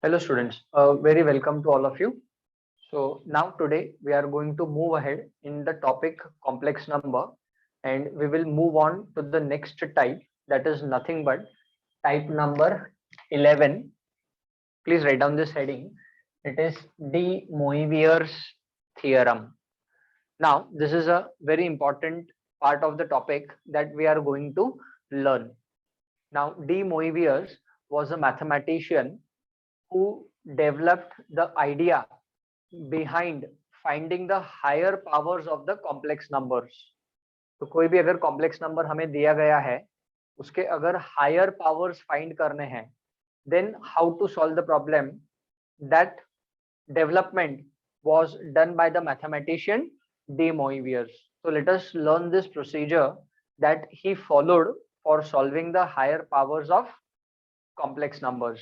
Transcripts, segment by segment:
Hello students, very welcome to all of you. So now today we are going to move ahead in the topic complex number, and we will move on to the next type, that is nothing but type number 11. Please write down this heading. It is de Moivre's theorem. Now this is a very important part of the topic that we are going to learn. Now de Moivre was a mathematician who developed the idea behind finding the higher powers of the complex numbers. तो कोई भी अगर complex number हमें दिया गया है, उसके अगर हायर पावर्स फाइंड करने हैं, then how to solve the problem, that development was done by the mathematician de Moivre. So let us learn this procedure that he followed for solving the higher powers of complex numbers.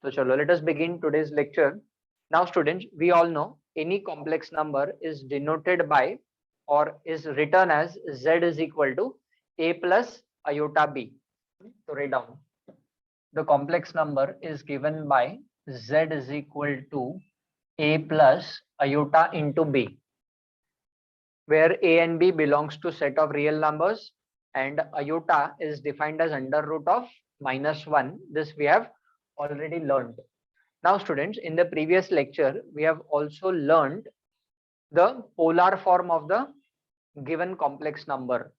So chalo, let us begin today's lecture. Now students, we all know any complex number is denoted by or is written as z is equal to a plus iota b. So write down. The complex number is given by z is equal to a plus iota into b, where a and b belongs to set of real numbers and iota is defined as under root of -1. This we have already learned. Now students, in the previous lecture, we have also learned the polar form of the given complex number.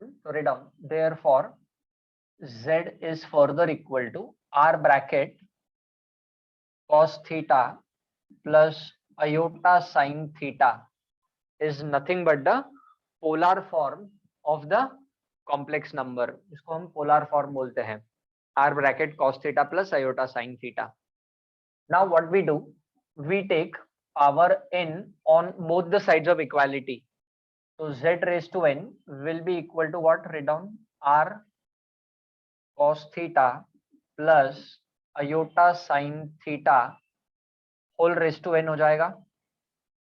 So write down. Therefore, z is further equal to r bracket cos theta plus iota sin theta is nothing but the polar form of the complex number. इसको हम polar form बोलते हैं. R bracket cos theta plus iota sin theta. Now what we do, we take power n on both the sides of equality. So z raised to n will be equal to what? Write down r cos theta plus iota sin theta whole raised to n हो जाएगा,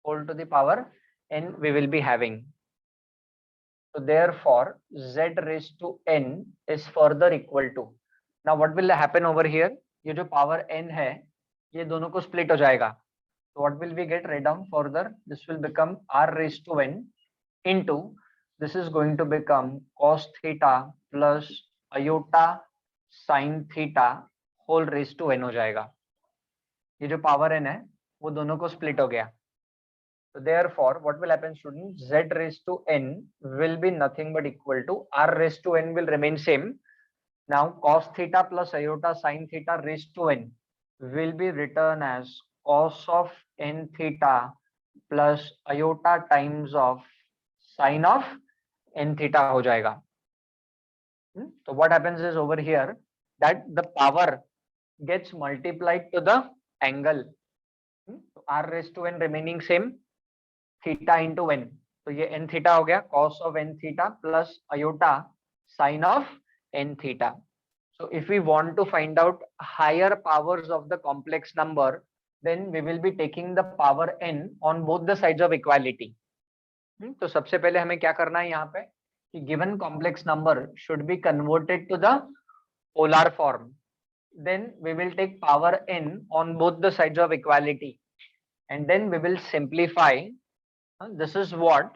whole to the power n we will be having. So therefore z raised to n is further equal to. Now what will happen over here? ये जो power n है, ये दोनों को split हो जाएगा. So what will we get? Write down further. This will become r raised to n into, this is going to become cos theta plus iota sin theta whole raised to n हो जाएगा. ये जो power n है, वो दोनों को split हो गया. So therefore, what will happen, students? Z raised to n will be nothing but equal to r raised to n will remain same. Now cos theta plus iota sin theta raised to n will be written as cos of n theta plus iota times of sin of n theta हो जाएगा. So what happens is over here that the power gets multiplied to the angle. So r raised to n remaining same, theta into n. तो ये n theta हो गया, cos of n theta plus iota sin of n theta. So if we want to find out higher powers of the complex number, then we will be taking the power n on both the sides of equality. तो सबसे पहले हमें क्या करना है यहाँ पे कि given complex number should be converted to the polar form. Then we will take power n on both the sides of equality, and then we will simplify. This is what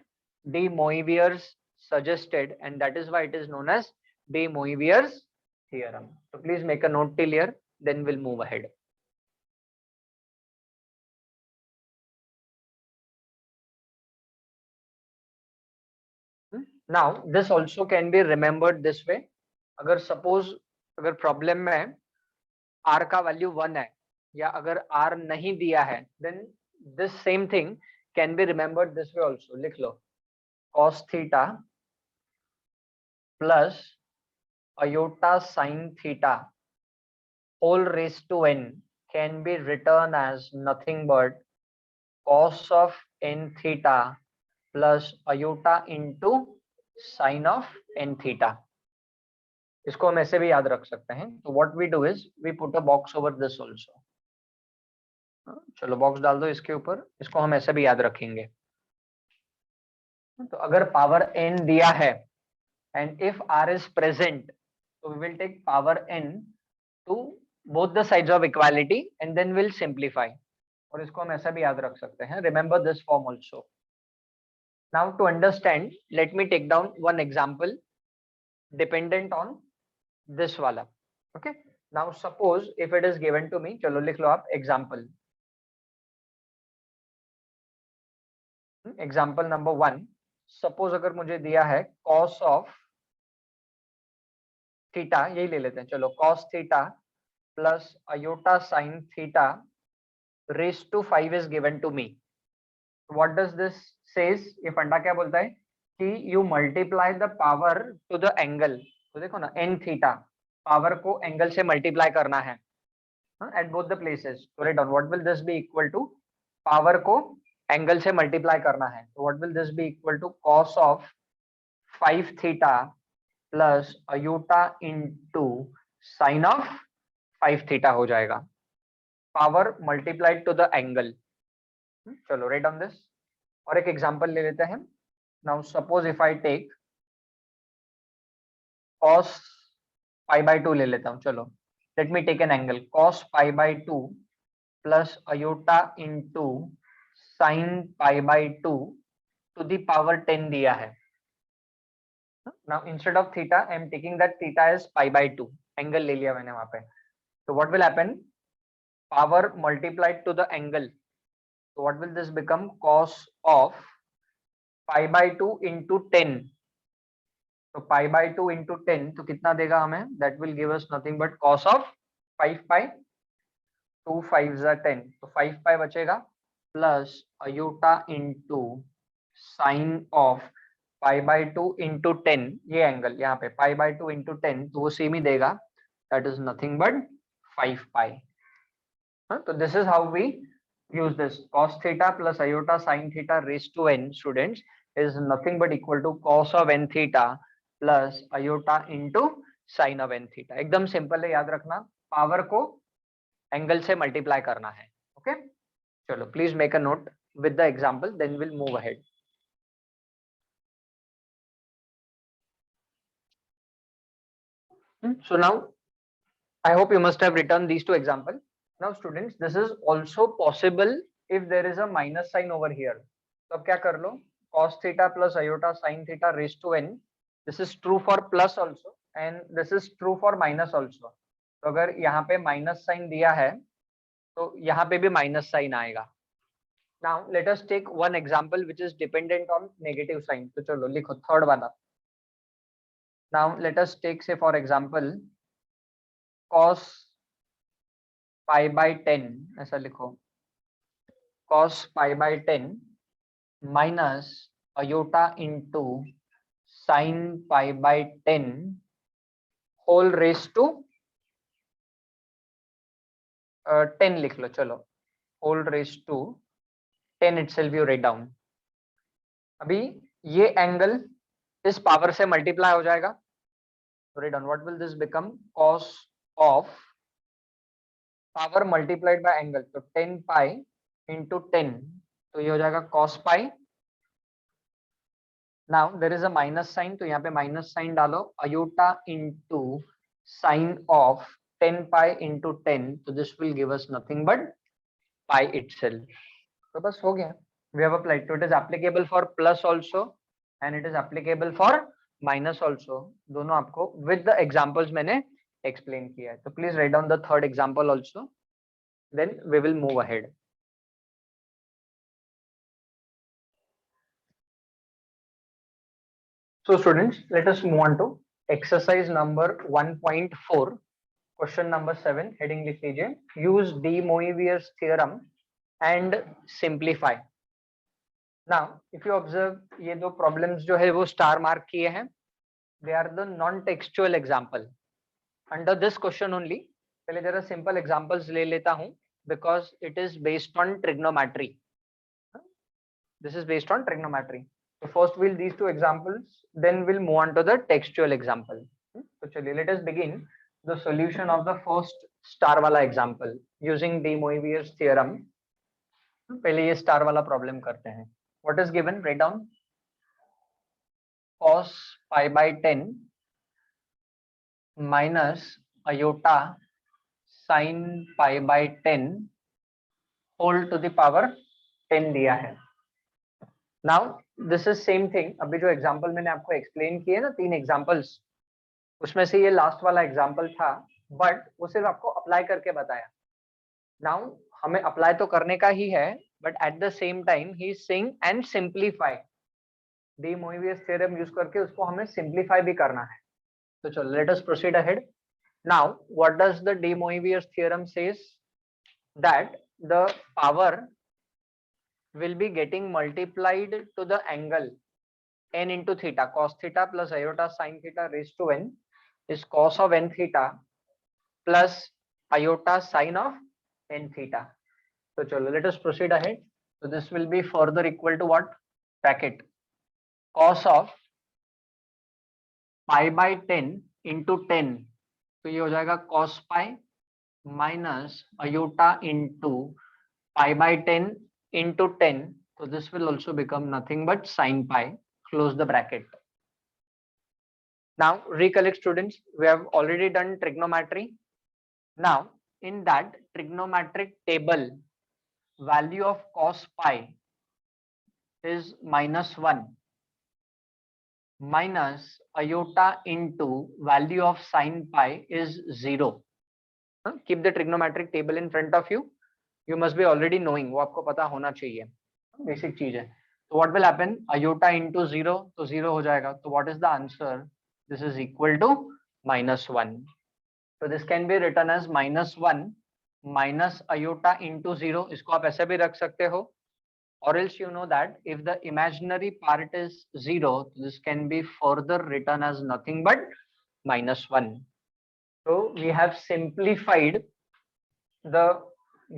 de Moivre suggested, and that is why it is known as de Moivre's theorem. So please make a note till here, then we'll move ahead. Now this also can be remembered this way. अगर suppose अगर problem में r का value 1 है या अगर r नहीं दिया है, then this same thing can be remembered this way also. लिख लो cos theta plus iota sin theta whole raised to n can be written as nothing but cos of n theta plus iota into sin of n theta. इसको हम ऐसे भी याद रख सकते हैं. तो what we do is we put a box over this also. चलो बॉक्स डाल दो इसके ऊपर, इसको हम ऐसे भी याद रखेंगे. तो अगर पावर n दिया है and if r is present, so we will take power n to both the sides of equality and then we'll simplify. और इसको हम ऐसा भी याद रख सकते हैं, remember this form also. Now to understand, let me take down one example dependent on this wala. Okay, now suppose if it is given to me, चलो लिख लो आप example. Example number 1, suppose अगर मुझे दिया है cos of थीटा, यही ले लेते हैं चलो, cos theta plus iota sin theta raised to 5 is given to me. What does this says? ये फंडा क्या बोलता है कि you multiply the power to the angle. तो देखो ना n theta, पावर को एंगल से मल्टीप्लाई करना है at both the places. So write down what will this be equal to? Power को एंगल से मल्टीप्लाई करना है, so what will this be equal to? Cos of 5 theta plus iota into sin of 5 theta हो जाएगा, power multiplied to the angle. चलो write on this. और एक example ले लेते हैं. Now suppose if I take cos pi by 2 ले लेता हूं. चलो let me take an angle cos pi by 2 plus iota into sin pi by 2 to the power 10 दिया है. Now instead of theta I am taking that theta as pi by 2, angle ले लिया मैंने वहां पे. So what will happen? Power multiplied to the angle. So what will this become? Cos of pi by 2 into 10. So pi by 2 into 10 तो कितना देगा हमें? That will give us nothing but cos of 5 pi. 2 5s are 10. तो 5 pi बचेगा plus iota into sin of pi by 2 into 10. ये angle यहाँ पे pi by 2 into 10 तो वो सेम ही देगा. That is nothing but 5 pi. So this is how we use this. Cos theta plus iota sin theta raised to n, students, is nothing but equal to cos of n theta plus iota into sin of n theta. एकदम simple है, याद रखना, power को angle से multiply करना है. Okay, चलो please make a note with the example, then we'll move ahead. So now I hope you must have written these two examples. Now students, this is also possible if there is a minus sign over here. तो अब क्या कर लो, cos theta plus iota sin theta raised to n. This is true for plus also and this is true for minus also. तो अगर यहाँ पे minus sign दिया है तो यहाँ पे भी माइनस साइन आएगा. Now let us take one example which is dependent on negative sign. तो चलो लिखो थर्ड वाला. Now let us take, say for example, cos pi by 10, ऐसा लिखो, cos pi by 10 minus iota into sin pi by 10 whole raised to 10 लिख लो. चलो whole raised to 10 itself you write down. अभी ये एंगल इस power से multiply हो जाएगा. write down what will this become? Cos of power multiplied by angle, तो 10 pi into 10 तो ये हो जाएगा cos pi. Now there is a minus sine, तो यहाँ पे माइनस साइन डालो, iota into sine of 10 pi into 10, तो this will give us nothing but pi itself. तो बस हो गया, वी हैव अप्लाइड. तो it is applicable for plus also and it is applicable for minus also. दोनों आपको with the examples मैंने explain किया है. तो please write down the third example also, then we will move ahead. So students, let us move on to exercise number 1.4, question number 7. heading लिख लीजिए, use de Moivre's theorem and simplify. Now if you observe, ये दो problems जो है वो star mark किए हैं. they are the non textual example under this question only. पहले जरा simple examples ले लेता हूँ because it is based on trigonometry. This is based on trigonometry. So first we'll these two examples, then we'll move on to the textual example. So chaliye, let us begin the solution of the first star wala example using de Moivre's theorem. पहले ये star वाला problem करते हैं. What is given? Write down cos pi by 10 minus iota sine pi by 10 whole to the power 10 दिया है। Now this is same thing, अभी जो example मैंने आपको एक्सप्लेन किए ना 3 एग्जांपल्स, उसमें से ये लास्ट वाला एग्जांपल था, बट वो सिर्फ आपको अप्लाई करके बताया। नाउ हमें अप्लाई तो करने का ही है, but at the same time ही is saying and simplify, De Moivre's theorem use करके उसको हमें सिंप्लीफाई भी करना है। तो चलो let us proceed ahead. Now what does the De Moivre's theorem says, that the power will be getting multiplied to the angle n into theta, cos theta plus iota sin theta raised to n is cos of n theta plus iota sin of n theta. So chalo let us proceed ahead. So this will be further equal to what? Bracket cos of pi by 10 into 10, तो ये हो जाएगा cos pi minus iota into pi by 10 into 10, so this will also become nothing but sin pi, close the bracket. Now recollect students, we have already done trigonometry. Now in that trigonometric table, value of cos pi is -1 minus iota into value of sin pi is 0. Keep the trigonometric table in front of you. You must be already knowing, वो आपको पता होना चाहिए, basic चीज है। तो what will happen, iota into 0, तो 0 हो जाएगा। तो what is the answer? This is equal to -1. So this can be written as -1 minus iota into 0, इसको आप ऐसे भी रख सकते हो, or else you know that if the imaginary part is 0, this can be further written as nothing but -1. So we have simplified the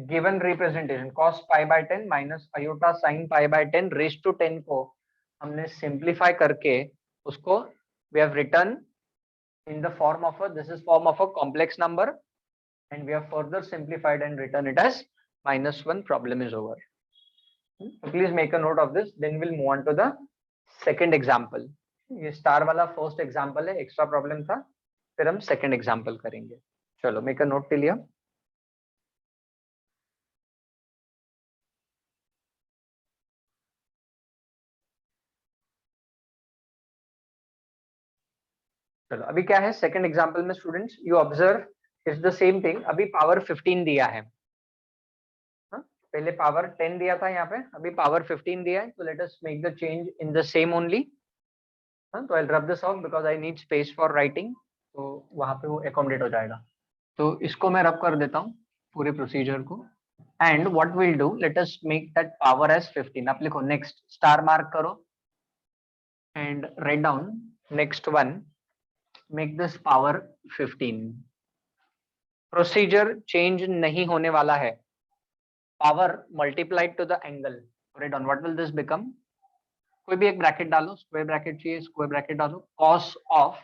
given representation cos pi by 10 minus iota sin pi by 10 raised to 10 को हमने simplify करके उसको we have written in the form of a, this is form of a complex number, and we have further simplified and written it as -1. Problem is over. So please make a note of this, then we'll move on to the second example. ये star वाला first example है, extra problem था, फिर हम second example करेंगे। चलो make a note till here. चलो अभी क्या है सेकंड एग्जांपल में students, you observe is the same thing. अभी पावर 15 दिया है, पहले पावर 10 दिया था यहाँ पे, अभी पावर 15 दिया है। तो let us make the change in the same only. तो I rub this off because I need space for writing, तो वहां पे वो एकोमोडेट हो जाएगा। तो इसको मैं रब कर देता हूँ पूरे प्रोसीजर को, and what will do, let us make that power as 15। आप लिखो नेक्स्ट, स्टार मार्क करो and write down next one, make this power 15। Procedure change नहीं होने वाला है, power multiplied to the angle. Write down, what will this become, कोई भी एक ब्रैकेट डालो, स्क्वायर ब्रैकेट चाहिए, स्क्वायर ब्रैकेट डालो, cos of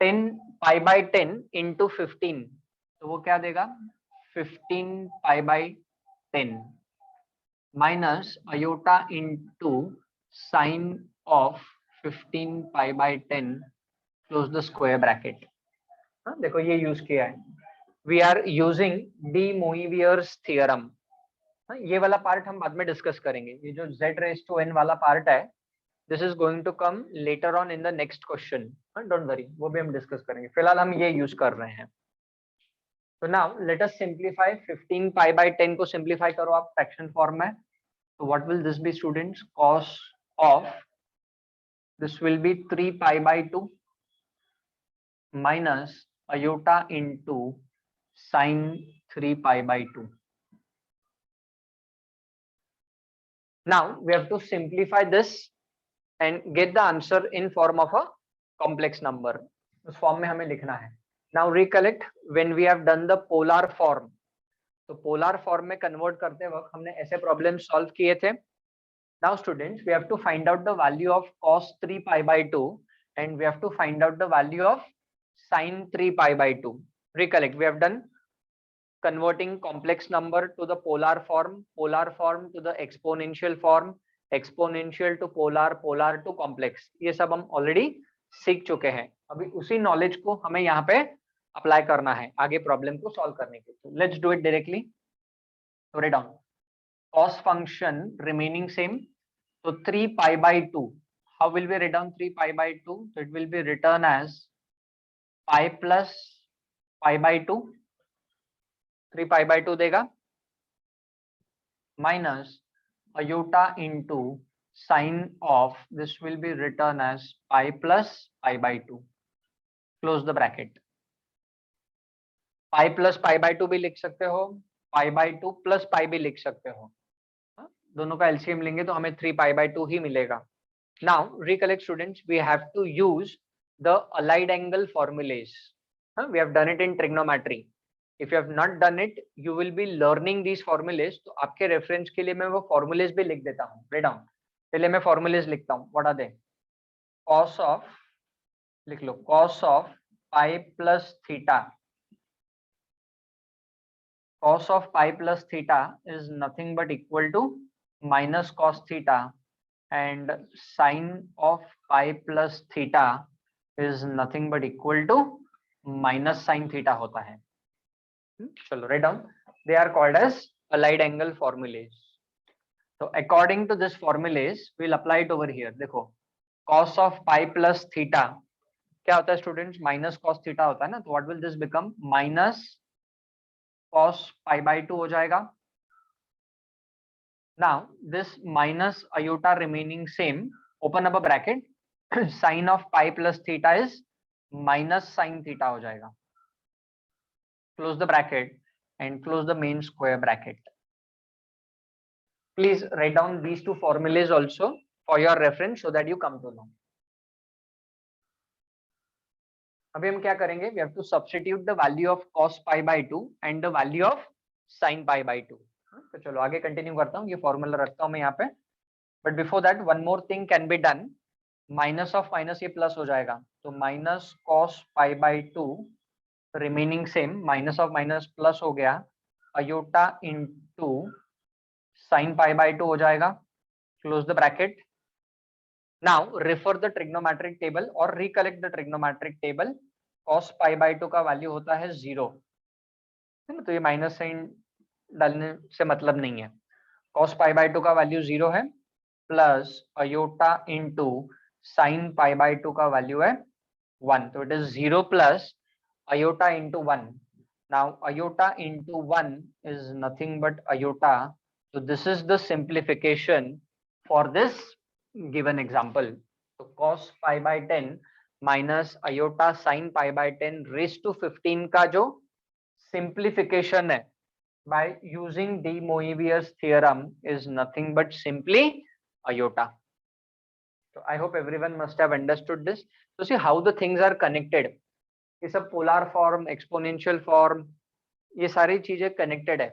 10 pi by 10 into 15, तो वो क्या देगा 15 pi by 10 minus iota into sine of 15 pi by 10 close the square bracket. देखो ये यूज किया है, we are using De Moivre's theorem. ये वाला पार्ट हम बाद में डिस्कस करेंगे, ये जो z रेज टू n वाला पार्ट है, this is going to come later on in the next question, don't worry, वो भी हम डिस्कस करेंगे, फिलहाल हम ये यूज कर रहे हैं। तो now let us simplify 15 pi by 10 को सिंप्लीफाई करो आप फ्रैक्शन फॉर्म में। तो what will this be students, cos of this will be 3 pi by 2 minus iota into sin 3 pi by 2. Now we have to simplify this and get the answer in form of a complex number. उस form में हमें लिखना है। Now recollect when we have done the polar form, तो polar form में convert करते वक्त हमने ऐसे प्रॉब्लम सॉल्व किए थे। Now students, we have to find out the value of cos 3 pi by 2 and we have to find out the value of sin 3 pi by 2. Recollect, we have done converting complex number to the polar form to the exponential form, exponential to polar, polar to complex, ये सब हम already सीख चुके हैं। अभी उसी knowledge को हमें यहाँ पे अप्लाई करना है आगे प्रॉब्लम को सॉल्व करने के लिए। Let's do it directly. तो write down cos function remaining same, so 3 pi by 2. How will we write down 3 pi by 2? So it will be written as pi plus pi by 2. 3 pi by 2 देगा minus iota into sine of this will be written as pi plus pi by 2. Close the bracket. Pi plus pi by 2 भी लिख सकते हो, pi by 2 plus pi भी लिख सकते हो। दोनों का एलसीएम लेंगे तो हमें 3 pi by 2 ही मिलेगा। Now recollect students, we have to use the allied angle formulas. We have done it in trigonometry. If you have not done it, you will be learning these formulas. तो आपके reference के लिए मैं वो formulas भी लिख देता हूँ। Write down. पहले मैं formulas लिखता हूँ। What are they? Cos of, लिख लो, cos of pi plus theta. Cos of pi plus theta is nothing but equal to minus cos theta, and sine of pi plus theta is nothing but equal to minus sine theta होता है। चलो write down, they are called as allied angle formulas. So according to this formulas we'll apply it over here। देखो cos of pi plus theta क्या होता है students, minus cos theta होता है ना, तो what will this become, minus cos pi by 2 हो जाएगा। Now this minus iota remaining same, open up a bracket, sine of pi plus theta is minus sine theta हो जाएगा। Close the bracket and close the main square bracket. Please write down these two formulas also for your reference so that you come to know. अभी हम क्या करेंगे, we have to substitute the value of cos pi by 2 and the value of sin pi by 2. तो चलो आगे continue करता हूँ, ये फॉर्मूला रखता हूँ मैं यहाँ पे, but before that one more thing can be done. Minus of minus ये प्लस हो जाएगा, तो minus cos pi by 2 remaining same, minus of minus plus हो गया, iota into sine pi by 2 हो जाएगा। Close the bracket. Now refer the trigonometric table और recollect the trigonometric table. Cos pi by 2 का value होता है 0, तो ये माइनस साइन डालने से मतलब नहीं है। कॉस पाई बाई 2 का वैल्यू 0 है, plus iota into sine pi by 2 का वैल्यू है 1, तो it is 0 plus iota into 1. Now iota into 1 is nothing but iota, so this is the simplification for this given example. So cos pi by 10 minus iota sin pi by 10 raised to 15 का जो simplification है by using de Moivre's theorem is nothing but simply iota. So I hope everyone must have understood this. So see how the things are connected. ये सब polar form, exponential form, ये सारी चीजें connected है,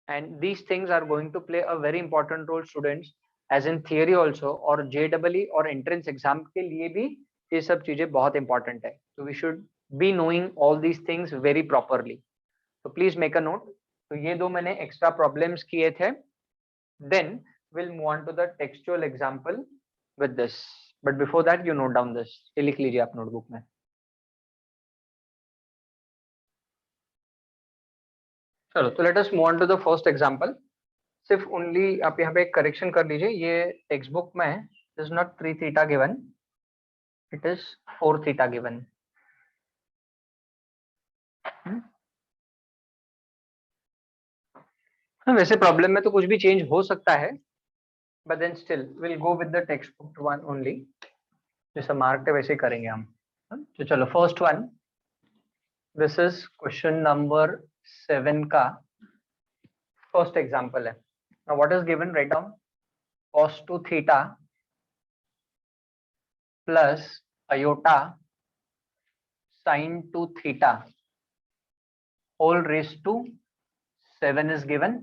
and these things are going to play a very important role students as in theory also, और जेडबलई और entrance exam के लिए भी ये सब चीजें बहुत इंपॉर्टेंट है। तो we should be knowing all these things very properly, तो प्लीज मेक अ नोट। तो ये दो मैंने एक्स्ट्रा प्रॉब्लम्स किए थे, then will move on to the textual example with this, but before that you note down this, ये लिख लीजिए आप नोटबुक में। चलो तो let us move on to the first example. सिर्फ ओनली आप यहाँ पे एक करेक्शन कर लीजिए, ये टेक्स्ट बुक में is not 3 theta given, it is 4 theta given. वैसे प्रॉब्लम में तो कुछ भी चेंज हो सकता है, but then still will go with the textbook one only, जैसा मार्क है वैसे ही करेंगे हम। तो चलो first one, this is question number 7 का फर्स्ट एग्जांपल है। Now what is given, write down cos 2 theta plus iota sin 2 theta whole raised to 7 is given,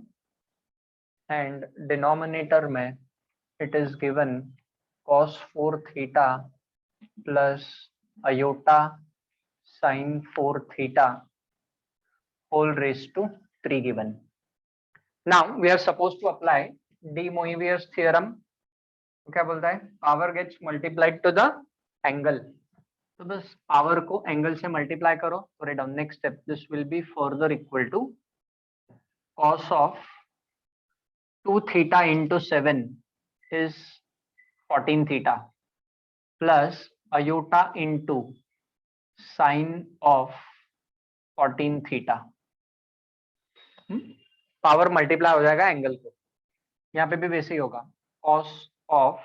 and denominator में it is given cos 4 theta plus iota sin 4 theta whole raised to 3 given. Now we are supposed to apply de Moivre's theorem. क्या बोलता है, power gets multiplied to the angle. तो बस power को angle से multiply करो तो write down next step this will be further equal to cos of 2 theta into 7 is 14 theta plus iota into sine of 14 theta. Power multiply हो जाएगा angle को, यहाँ पे भी वैसे ही होगा cos of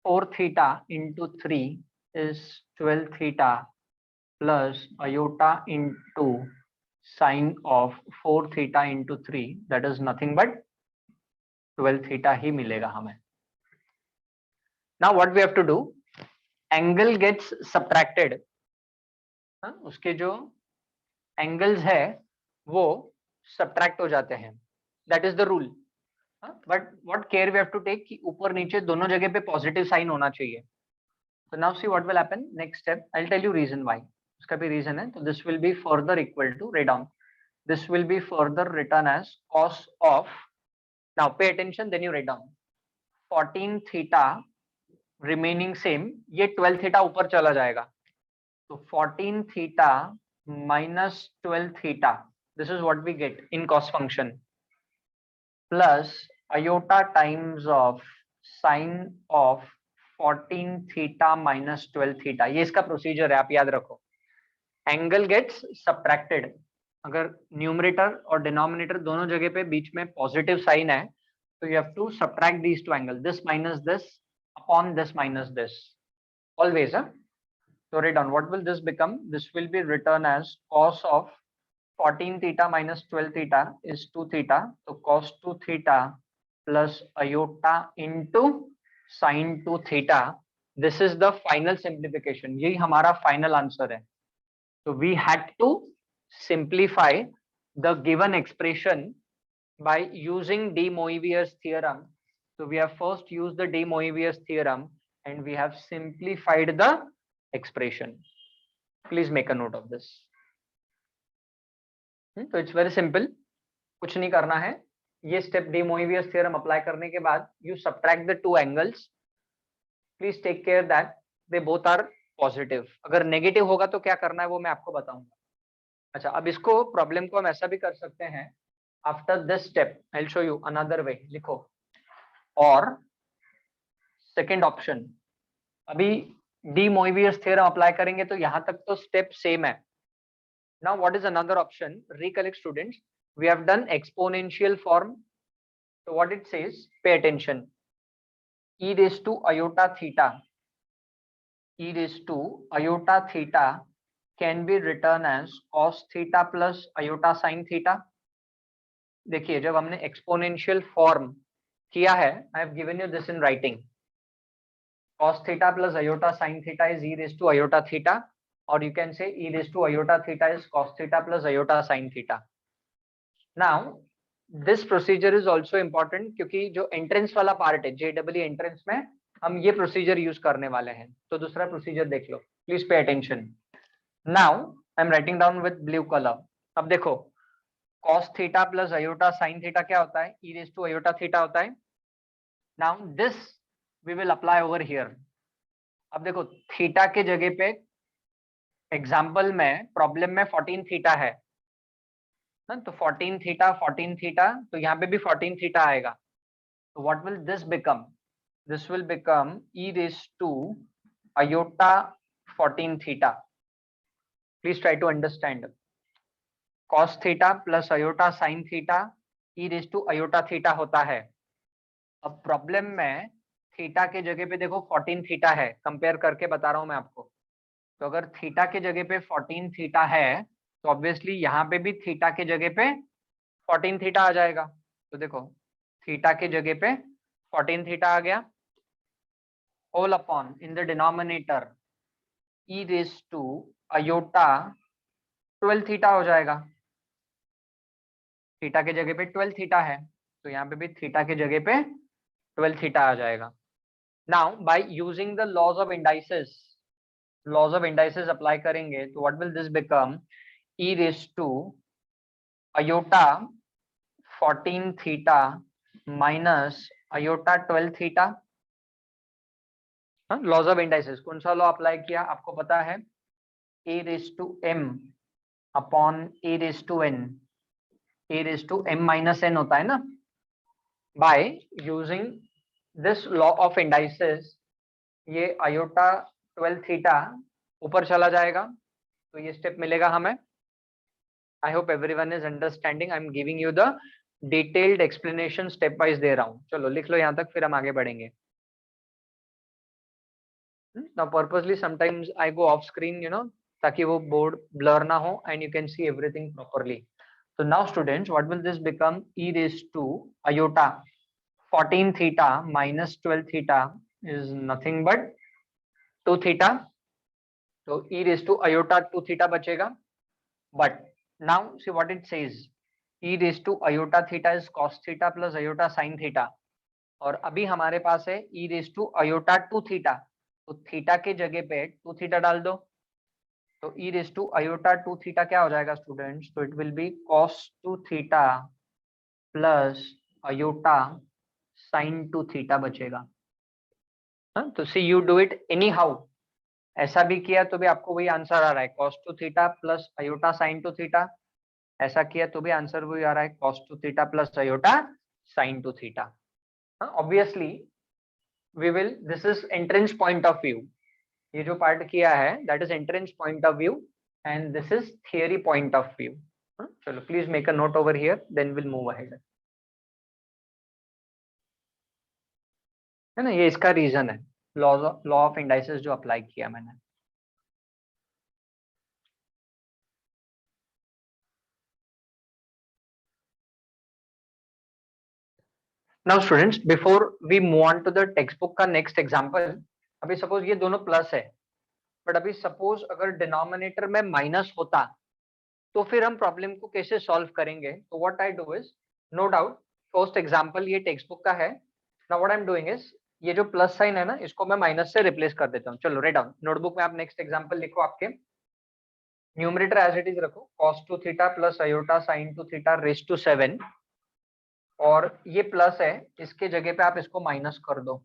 4 theta into 3 is 12 theta plus iota into sine of 4 theta into 3 that is nothing but 12 theta ही मिलेगा हमें. Now what we have to do, angle gets subtracted. उसके जो एंगल्स है वो सब्ट्रैक्ट हो जाते हैं, that is the rule. But what care we have to take कि ऊपर नीचे दोनों जगह पे पॉजिटिव साइन होना चाहिए. So now see what will happen. Next step, I'll tell you reason why. उसका भी reason है. So this will be further equal to, write down. This will be further written as cos of. Now pay attention. Then you write down 14 theta remaining same. ये 12 theta ऊपर चला जाएगा. So 14 theta minus 12 theta. This is what we get in cos function. Plus iota times of sine of 14 theta minus 12 theta. ये इसका procedure है, आप याद रखो. Angle gets subtracted. अगर न्यूमरेटर और डिनोमिनेटर दोनों जगह पे बीच में पॉजिटिव साइन है तो you have to subtract these two angle, this minus this upon this minus this always. So write down what will this become. This will be written as cos of 14 theta minus 12 theta is 2 theta. So cos 2 theta plus iota into sin 2 theta. This is the final simplification. यही हमारा final answer है. So we had to simplify the given expression by using de Moivre's theorem. So we have first used the de Moivre's theorem and we have simplified the expression. Please make a note of this. तो it's very simple, कुछ नहीं करना है. ये step de Moivre's theorem apply करने के बाद you subtract the two angles. Please take care that they both are positive. अगर नेगेटिव होगा तो क्या करना है वो मैं आपको बताऊंगा. अच्छा, अब इसको प्रॉब्लम को हम ऐसा भी कर सकते हैं. After this step I will show you another way. लिखो और सेकेंड ऑप्शन. अभी de Moivre's theorem अप्लाई करेंगे तो यहां तक तो स्टेप सेम है. Now what is another option? Recollect students, we have done exponential form. So what it says, pay attention. E raised to iota theta, e raised to iota theta can be written as cos theta plus iota sin theta. देखिए जब हमने exponential form किया है, I have given you this in writing. Cos theta plus iota sin theta is e raised to iota theta, or you can say e raised to iota theta is cos theta plus iota sin theta. Now this procedure is also important क्योंकि जो entrance वाला part है JEE entrance में हम ये procedure use करने वाले हैं. तो दूसरा प्रोसीजर देख लो, please pay attention. Now I am writing down with blue colour. अब देखो cos theta plus iota sin theta क्या होता है, e raised to iota theta होता है. Now this we will apply over here. अब देखो थीटा के जगह पे एग्जाम्पल में प्रॉब्लम में 14 थीटा है, तो 14 थीटा तो यहाँ पे भी 14 थीटा आएगा. तो what will this become, this will become e raised to iota 14 theta. Please try to understand. cos theta plus iota sin theta e raised to iota theta होता है. अब प्रॉब्लम में थीटा के जगह पे देखो 14 थीटा है, कंपेयर करके बता रहा हूं मैं आपको. तो अगर थीटा के जगह पे 14 थीटा है तो ऑब्वियसली यहाँ पे भी थीटा के जगह पे 14 थीटा आ जाएगा. तो देखो थीटा के जगह पे 14 थीटा आ गया, whole upon in the denominator e raised to iota 12 theta हो जाएगा. थीटा के जगह पे 12 थीटा है तो यहाँ पे भी थीटा के जगह पे 12 थीटा आ जाएगा. Now by using the laws of indices apply करेंगे तो what will this become, e raised to iota 14 theta minus iota 12 theta. Laws of indices, कौन सा लॉ अप्लाई किया आपको पता है, a raise to m upon a raise to n, a raise to m minus n होता है ना। By using this law of indices ये आयोटा 12 थीटा ऊपर चला जाएगा, तो ये स्टेप मिलेगा हमें। I hope everyone is understanding, I am giving you the detailed explanation, step wise दे रहा हूँ। चलो लिख लो यहाँ तक, फिर हम आगे बढ़ेंगे। Now purposely sometimes I go off screen, ताकि वो बोर्ड ब्लर ना हो and you can see everything properly. So now students, what will this become? E raised to iota 14 theta minus 12 theta is nothing but 2 theta. So e raised to iota 2 theta बचेगा. But now see what it says. E raised to iota theta is cos theta plus iota sin theta. और अभी हमारे पास है e raised to iota 2 theta. तो theta के जगह पे 2 theta डाल दो, तो e raise to iota 2 theta क्या हो जाएगा स्टूडेंट्स? तो it will be cos 2 theta plus iota sin 2 theta बचेगा। तो see you do it anyhow, ऐसा भी किया तो भी आपको वही आंसर आ रहा है cos 2 theta plus iota sin 2 theta, ऐसा किया तो भी आंसर वही आ रहा है cos 2 theta plus iota sin 2 theta. Obviously we will, this is entrance point of view, ये जो पार्ट किया है that is entrance point of view and this is theory point of view. चलो please make a note over here, then we'll move ahead. है ना, ये इसका reason है, लॉ ऑफ इंडाइसेस जो अप्लाई किया मैंने। Now students, before we move on to the textbook का next example, अभी सपोज ये दोनों प्लस है, बट अभी सपोज अगर डिनोमिनेटर में माइनस होता तो फिर हम प्रॉब्लम को कैसे सॉल्व करेंगे? तो what I do is, no doubt first example ये टेक्स्ट बुक का है। Now what I am doing is, ये जो प्लस साइन है ना, इसको मैं माइनस से रिप्लेस कर देता हूँ। चलो राइट डाउन नोटबुक में आप नेक्स्ट एग्जांपल लिखो, आपके न्यूमरेटर एज इट इज रखो, cos 2 theta plus iota sin 2 theta raise to 7, और ये प्लस है, इसके जगह पे आप इसको माइनस कर दो।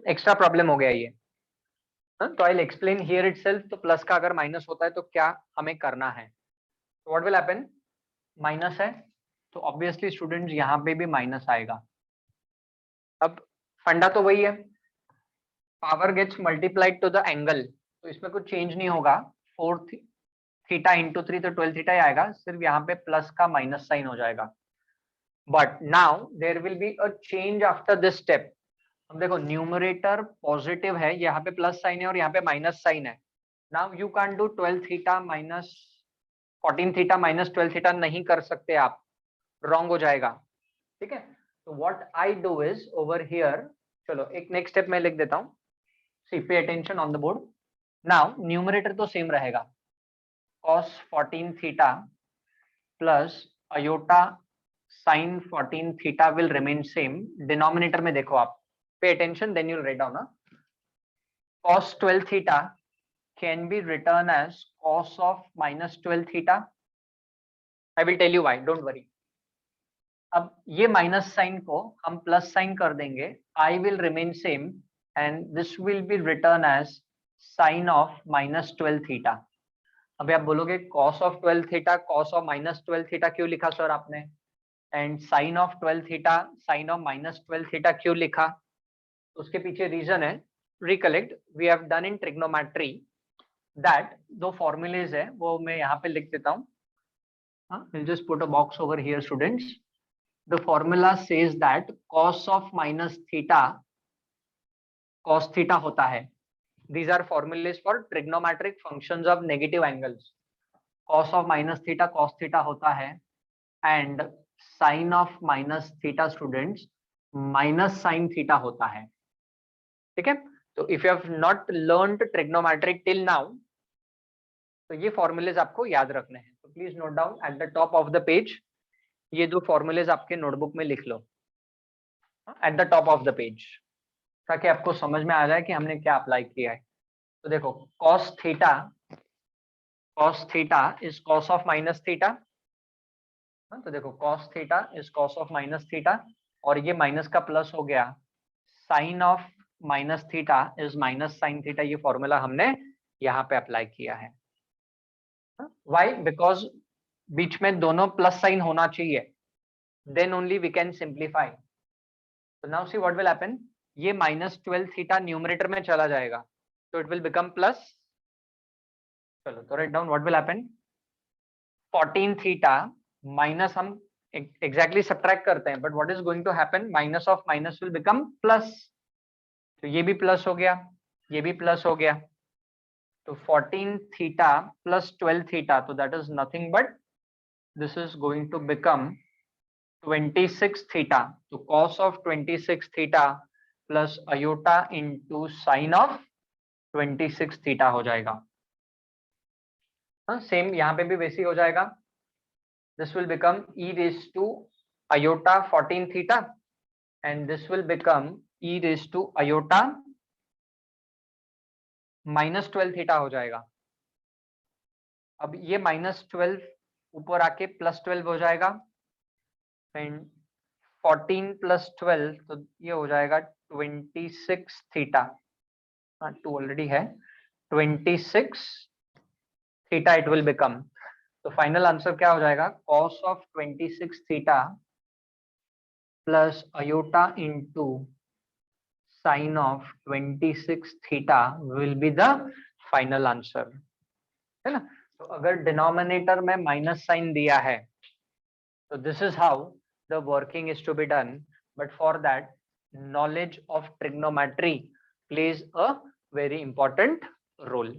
एक्स्ट्रा प्रॉब्लम हो गया ये। तो I will explain here itself. तो प्लस का अगर माइनस होता है तो क्या हमें करना है? तो व्हाट विल हैपन, माइनस है तो ऑब्वियसली स्टूडेंट्स यहाँ पे भी माइनस आएगा। अब फंडा तो वही है, power gets multiplied to the angle, तो इसमें कुछ चेंज नहीं होगा। 4 थीटा इंटू 3 तो 12 थीटा ही आएगा, सिर्फ यहाँ पे प्लस का माइनस साइन हो जाएगा। But now there will be a change after this step. अब देखो न्यूमरेटर पॉजिटिव है, यहाँ पे प्लस साइन है और यहाँ पे माइनस साइन है। Now you can do 12 theta minus 14 theta minus 12 theta, नहीं कर सकते आप, रॉन्ग हो जाएगा। ठीक है, तो what I do is over here, चलो एक नेक्स्ट स्टेप मैं लिख देता हूँ। See pay attention on the board. Now numerator तो सेम रहेगा, cos 14 theta plus iota sin 14 theta will remain same. Denominator में देखो आप, pay attention, then you write down. cos 12 theta can be written as cos of minus 12 theta. I will tell you why, don't worry. अब ये minus sign को हम plus sign कर देंगे, I will remain same and this will be written as sin of minus 12 theta. अभी आप बोलोगे cos of 12 theta, cos of minus 12 theta क्यों लिखा सर आपने, and sin of 12 theta, sin of minus 12 theta क्यों लिखा? उसके पीछे रीजन है, recollect we have done in trigonometry that दो फॉर्मूलेज है, वो मैं यहाँ पे लिख देता हूँ। We'll just put a box over here students. The formula says that cos of minus theta cos theta होता है। These are formulas for trigonometric functions of negative angles. Cos of minus theta cos theta होता है, and sin of minus theta students minus sin theta होता है। ठीक है, तो if you have not learned trigonometric till now, तो ये formulae आपको याद रखने हैं। तो please note down at the top of the page, ये दो फॉर्मूलेज आपके नोटबुक में लिख लो at the top of the page, ताकि आपको समझ में आ जाए कि हमने क्या अप्लाई किया है। तो देखो cos theta is cos of minus theta. तो देखो cos theta is cos of minus theta, और ये माइनस का प्लस हो गया sin of minus theta is minus sine theta, ये फॉर्मूला हमने यहाँ पे अप्लाई किया है। व्हाई? बिकॉज बीच में दोनों प्लस साइन होना चाहिए, then only we can simplify. So now see what will happen, ये -12 थीटा न्यूमरेटर में चला जाएगा, so it will become plus, चलो तो write down what will happen, 14 theta minus, हम exactly subtract करते हैं, but what is going to happen, minus of minus will become plus, तो ये भी प्लस हो गया, ये भी प्लस हो गया, तो 14 थीटा प्लस 12 थीटा, तो that is nothing but this is going to become 26 theta, तो cos of 26 theta plus iota into sine of 26 theta हो जाएगा। हाँ, सेम यहाँ पे भी वैसे ही हो जाएगा, this will become e raise to iota 14 theta and this will become e raise to iota -12 theta हो जाएगा। अब ये -12 ऊपर आके +12 हो जाएगा एंड 14 प्लस 12, तो ये हो जाएगा 26 थीटा, हाँ 2 ऑलरेडी है, 26 थीटा इट विल बिकम। तो फाइनल आंसर क्या हो जाएगा, cos of 26 theta plus iota into sine of 26 theta will be the final answer, है ना। तो अगर डिनोमिनेटर में माइनस साइन दिया है, तो this is how the working is to be done, but for that knowledge of trigonometry plays a very important role।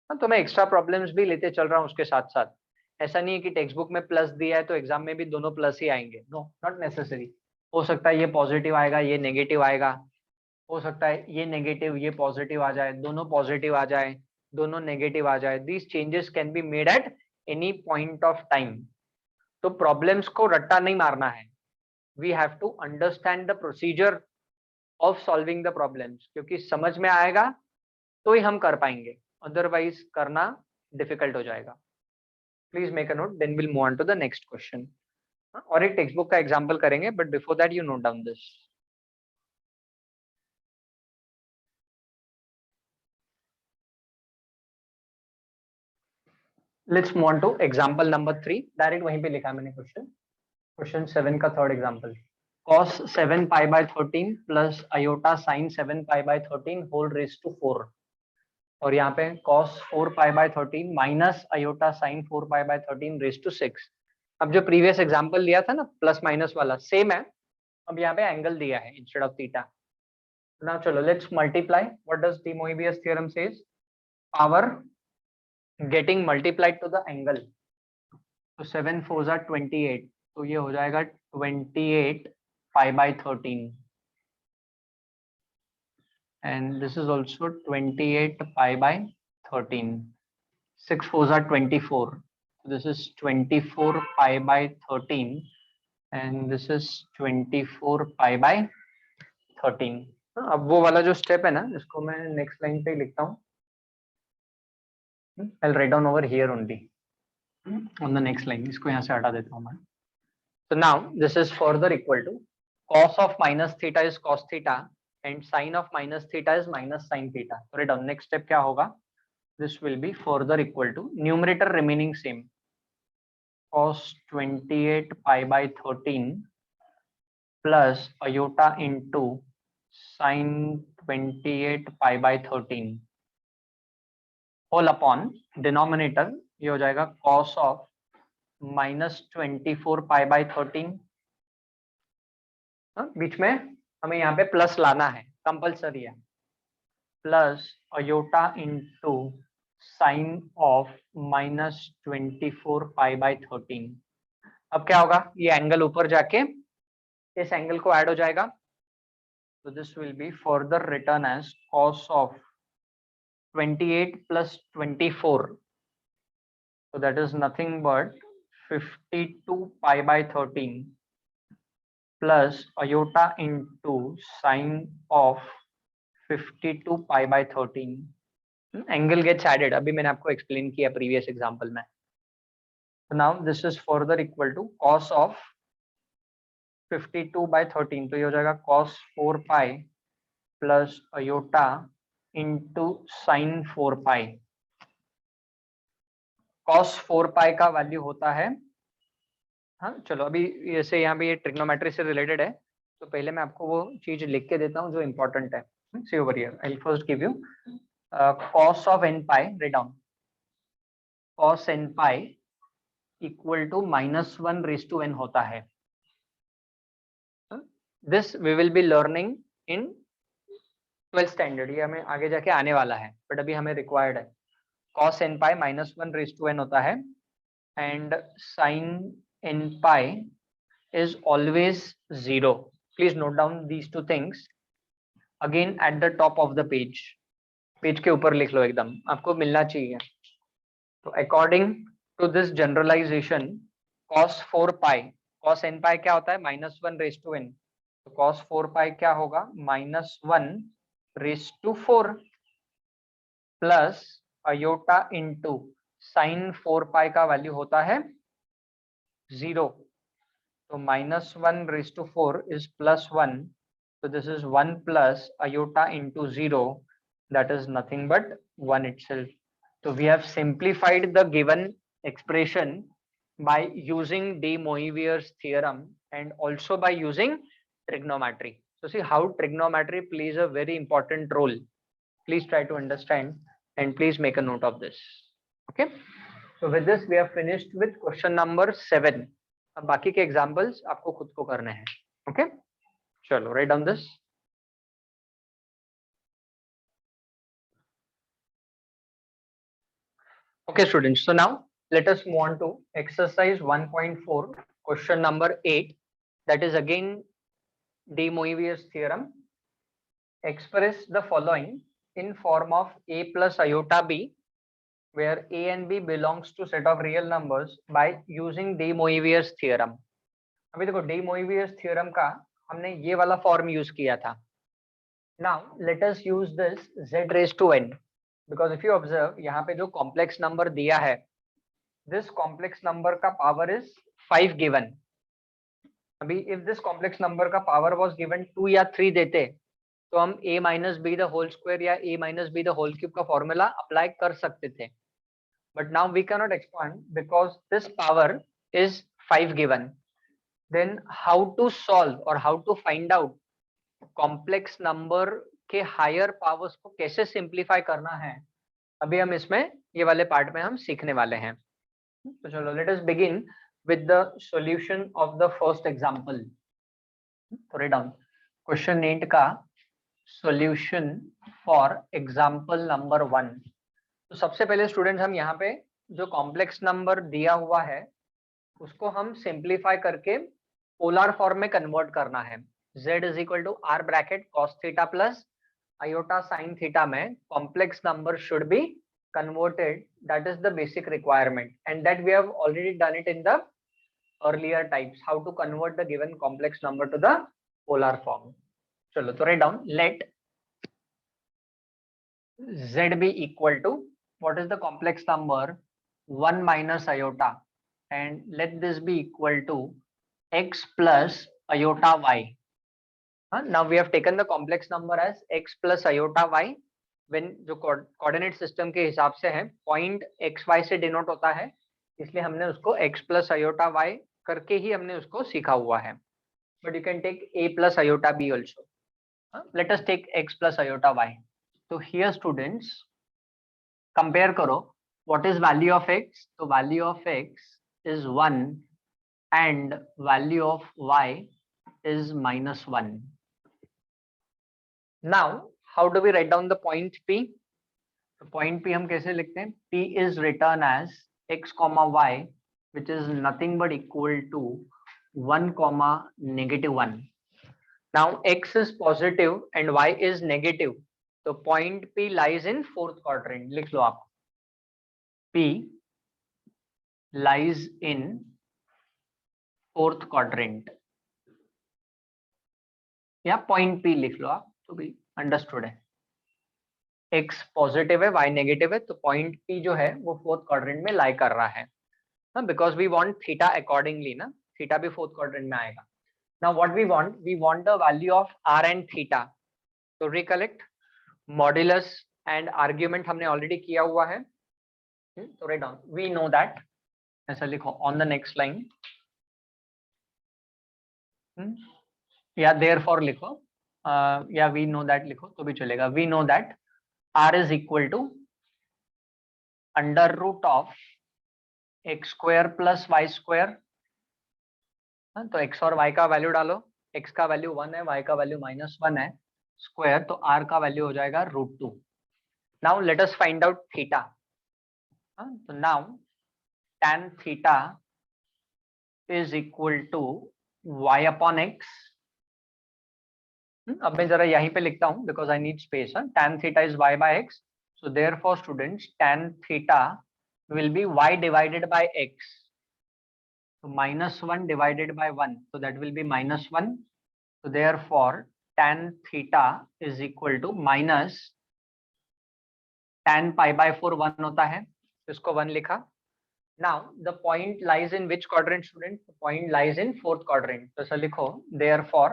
तो मैं एक्स्ट्रा प्रॉब्लम्स भी लेते चल रहा हूँ उसके साथ साथ, ऐसा नहीं है कि टेक्स्ट बुक में प्लस दिया है तो एग्जाम में भी दोनों प्लस ही आएंगे, नो नॉट नेसेसरी। हो सकता है ये पॉजिटिव आएगा, ये नेगेटिव आएगा, हो सकता है ये नेगेटिव ये पॉजिटिव आ जाए, दोनों पॉजिटिव आ जाए, दोनों नेगेटिव आ जाए, these changes can be made at any point of time. तो प्रॉब्लम्स को रट्टा नहीं मारना है, we have to understand the procedure of solving the problems, क्योंकि समझ में आएगा तो ही हम कर पाएंगे, अदरवाइज करना डिफिकल्ट हो जाएगा। Please make a note, then will move on to the next question, और एक टेक्स्ट बुक का एग्जांपल करेंगे, but before that you note down this. Let's move on to example number 3, direct वहीं पे लिखा है मैंने क्वेश्चन 7 का third example, cos 7 pi by 13 plus iota sin 7 pi by 13 whole raise to 4, और यहाँ पे cos 4 pi by 13 minus iota sin 4 pi by 13 raise to 6। अब जो प्रीवियस एग्जांपल लिया था ना प्लस माइनस वाला, सेम है, अब यहाँ पे एंगल दिया है इंस्टेड ऑफ थीटा। नाउ चलो let's multiply, what does De Moivre's theorem says, power getting multiplied to the angle, तो 7 4 आर 28, तो ये हो जाएगा 28 pi by 13 and this is also 28 pi by 13, 6 4 are 24, this is 24 pi by 13 and this is 24 pi by 13। अब वो वाला जो step है ना, इसको मैं नेक्स्ट लाइन पे लिखता हूँ, I'll write down over here only on the next line, इसको यहाँ से हटा देता हूँ मैं। So now this is further equal to cos of minus theta is cos theta and sin of minus theta is minus sin theta। तो write down next step क्या होगा, this will be further equal to numerator remaining same, cos 28 pi by 13 plus iota into sin 28 pi by 13 whole upon denominator, ये हो जाएगा cos of minus 24 pi by 13, बीच में हमें यहाँ पे प्लस लाना है, कंपल्सरी है, plus iota into sine of -24 pi by 13। अब क्या होगा, ये एंगल ऊपर जाके इस एंगल को ऐड हो जाएगा, तो this will be further written as cos of 28 plus 24, so that is nothing but 52 pi by 13 plus iota into sine of 52 pi by 13, angle gets added, अभी मैंने आपको एक्सप्लेन किया प्रीवियस एग्जांपल में। So now this is further equal to cos of 52 by 13, तो ये हो जाएगा cos 4 pi plus iota into sine 4 पाई। Cos 4 pi का वैल्यू होता है, हाँ चलो अभी जैसे यहाँ पे ये ट्रिग्नोमेट्री से रिलेटेड है, तो पहले मैं आपको वो चीज लिख के देता हूँ जो इम्पोर्टेंट है। See over here I will first give you cos of n pi, write down cos n pi equal to -1 raise to n होता है। This we will be learning in 12th standard, ये हमें आगे जाके आने वाला है, बट अभी हमें रिक्वायर्ड है। cos n pi -1 raise to n होता है, एंड sin n pi is always 0. Please note down these two things again at the top of the page. Page के ऊपर लिख लो, एकदम आपको मिलना चाहिए। तो according to this generalization cos 4 pi, cos n pi क्या होता है -1 रेज टू n, तो cos 4 पाई क्या होगा -1 raise to 4 plus iota into sine 4 pi का वैल्यू होता है 0, तो -1 raised to 4 is +1, so this is 1 plus iota into 0, that is nothing but 1 itself. So we have simplified the given expression by using de Moivre's theorem and also by using trigonometry. So see how trigonometry plays a very important role. Please try to understand and please make a note of this. Okay, so with this we have finished with question number 7. अब बाकी के examples आपको खुद को करने हैं। Okay, चलो right down this. Okay students, so now let us move on to exercise 1.4 question number 8, that is again de Moivre's theorem. Express the following in form of a plus iota b, where a and b belongs to set of real numbers by using de Moivre's theorem. अभी देखो de Moivre's theorem का हमने ये वाला form use किया था। Now let us use this z raised to n, because if you observe यहाँ पे जो कॉम्प्लेक्स नंबर दिया है, दिस कॉम्प्लेक्स नंबर का पावर इज 5 गिवन। अभी इफ दिस कॉम्प्लेक्स नंबर का पावर वाज गिवन 2 या 3 देते, तो हम a minus b the whole square या a minus b the whole cube का फॉर्मूला अप्लाई कर सकते थे, but now we can not expand because this power is 5 given. then how to solve or how to find out complex number के higher powers को कैसे simplify करना है, अभी हम इसमें ये वाले पार्ट में हम सीखने वाले हैं। तो चलो let us begin with the solution of the first example. तो राइट डाउन क्वेश्चन 8 का सॉल्यूशन फॉर एग्जांपल नंबर 1। तो सबसे पहले स्टूडेंट्स हम यहाँ पे जो कॉम्प्लेक्स नंबर दिया हुआ है उसको हम सिंप्लीफाई करके पोलर फॉर्म में कन्वर्ट करना है। z is equal to r bracket cos theta plus iota sine theta में complex number should be converted, that is the basic requirement, and that we have already done it in the earlier types, how to convert the given complex number to the polar form. चलो तो write down let z be equal to what is the complex number 1 minus iota, and let this be equal to x plus iota y. Now we have taken the complex number as x plus iota y, when जो coordinate system के हिसाब से है point xy से denote होता है, इसलिए हमने उसको x plus iota y करके ही हमने उसको सीखा हुआ है, but you can take a plus iota b also. Let us take x plus iota y. तो here students कंपेयर करो what is value of x, तो value of x is 1 and value of y is -1. Now how do we write down the point p? तो point p हम कैसे लिखते हैं? p is written as x comma y, which is nothing but equal to 1 comma -1. Now x is positive and y is negative, तो point p lies in fourth quadrant. लिख लो आप, p lies in fourth quadrant, या point p लिख लो आप, तो भी अंडरस्टूड है। x पॉजिटिव है, y नेगेटिव है, तो पॉइंट p जो है वो फोर्थ क्वाड्रेंट में लाई कर रहा है, because we want theta accordingly ना, थीटा भी फोर्थ क्वाड्रेंट में आएगा। Now what we want the value of r and theta. तो रिकलेक्ट मॉड्यूलस एंड आर्ग्यूमेंट हमने ऑलरेडी किया हुआ है। तो write down we know that, ऐसा लिखो ऑन द नेक्स्ट लाइन, या देयरफॉर लिखो, या वी नो दैट लिखो तो भी चलेगा। We know that r is equal to under root of x square plus y square. तो x और y का वैल्यू डालो, x का वैल्यू 1 है, y का वैल्यू -1 है, स्क्वायर तो r का वैल्यू हो जाएगा √2। Now let us find out theta. तो now tan theta is equal to y upon x। अब मैं जरा यहीं पे लिखता हूं because I need space. tan theta is y by x, so therefore students tan theta will be y divided by x, so -1 divided by 1, so that will be -1, so therefore tan theta is equal to minus tan pi by 4, 1 होता है तो इसको 1 लिखा। now the point lies in which quadrant student? The point lies in fourth quadrant, तो ऐसा लिखो therefore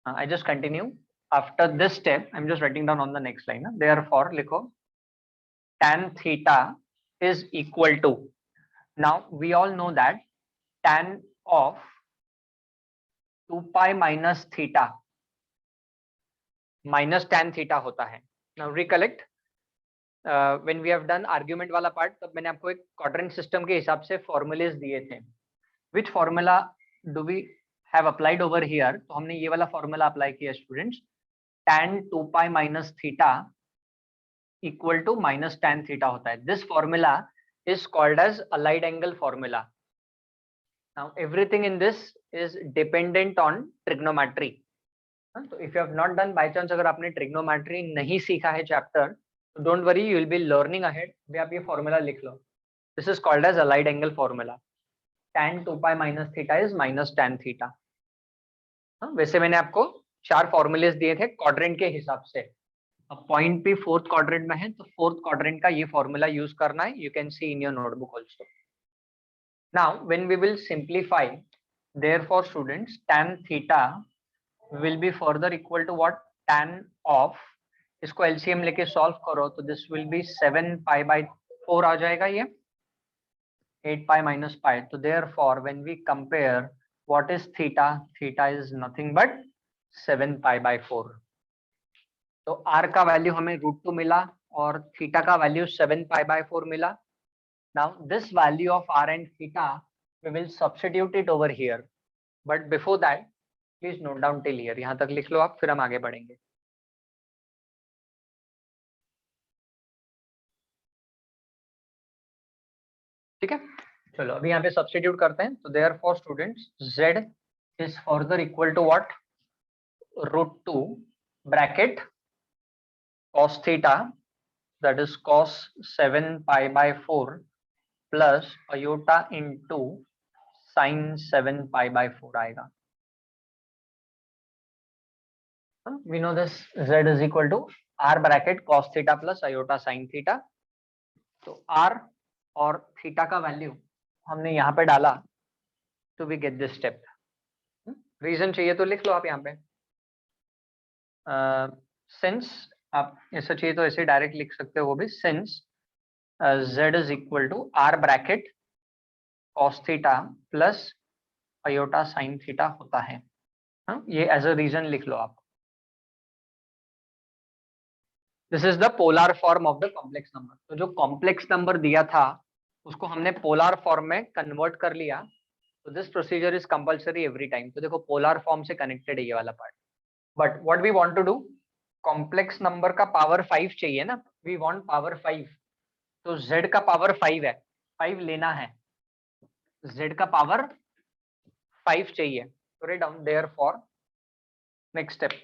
I just continue after this step, I'm just writing down on the next line, therefore लिखो tan theta is equal to, now we all know that tan of 2 pi minus theta minus tan theta होता है। now recollect when we have done argument वाला part, तब मैंने आपको एक quadrant system के हिसाब से formulas दिए थे। which formula do we have applied over here? तो हमने ये वाला formula apply किया students, tan 2 pi minus theta equal to minus tan theta होता है। this formula is called as allied angle formula. now everything in this is dependent on trigonometry. तो if you have not done by chance, अगर आपने trigonometry नहीं सीखा है chapter, so don't worry, you will be learning ahead। अभी आप ये formula लिख लो, this is called as allied angle formula, tan 2 pi minus theta is minus tan theta। वैसे मैंने आपको 4 formulas दिए थे quadrant के हिसाब से। अब पॉइंट भी फोर्थ क्वाड्रेंट में है तो फोर्थ क्वाड्रेंट का ये फॉर्मूला यूज करना है, you can see in your notebook also. Now when we will simplify, therefore students tan theta will be further equal to what? tan of, इसको LCM लेके solve करो तो this will be 7 pi by 4 आ जाएगा, ये 8 pi minus pi. तो therefore when we compare what is theta, theta is nothing but 7 pi by 4। तो r का वैल्यू हमें √2 मिला और थीटा का वैल्यू 7 पाई बाय 4 मिला। Now this value of r and theta we will substitute it over here, but before that please note down till here, यहां तक लिख लो आप, फिर हम आगे बढ़ेंगे। ठीक है, चलो अभी यहाँ पे सब्स्टिट्यूट करते हैं। तो therefore students z is further equal to what? √2 bracket cos theta, that is cos 7 pi by 4 plus iota into sin 7 pi by 4 आएगा। we know this z is equal to r bracket cos theta plus iota sin theta। तो r और theta का वैल्यू हमने यहाँ पे डाला तो we get this step. Reason चाहिए तो लिख लो आप यहाँ पे, सिंस आप ऐसा चाहिए तो ऐसे डायरेक्ट लिख सकते हो वो भी, since z is equal to r bracket cos theta plus iota sin theta होता है। ये एज अ रीजन लिख लो आप। This is the polar form of the complex number. तो जो कॉम्प्लेक्स नंबर दिया था उसको हमने पोलर फॉर्म में कन्वर्ट कर लिया। तो this procedure is compulsory every time. तो देखो पोलर फॉर्म से कनेक्टेड है ये वाला part. But what we want to do, complex number का पावर 5 चाहिए ना, वी वांट पावर 5। तो z का पावर 5 है, 5 लेना है, z का पावर 5 चाहिए। तो write down therefore next step,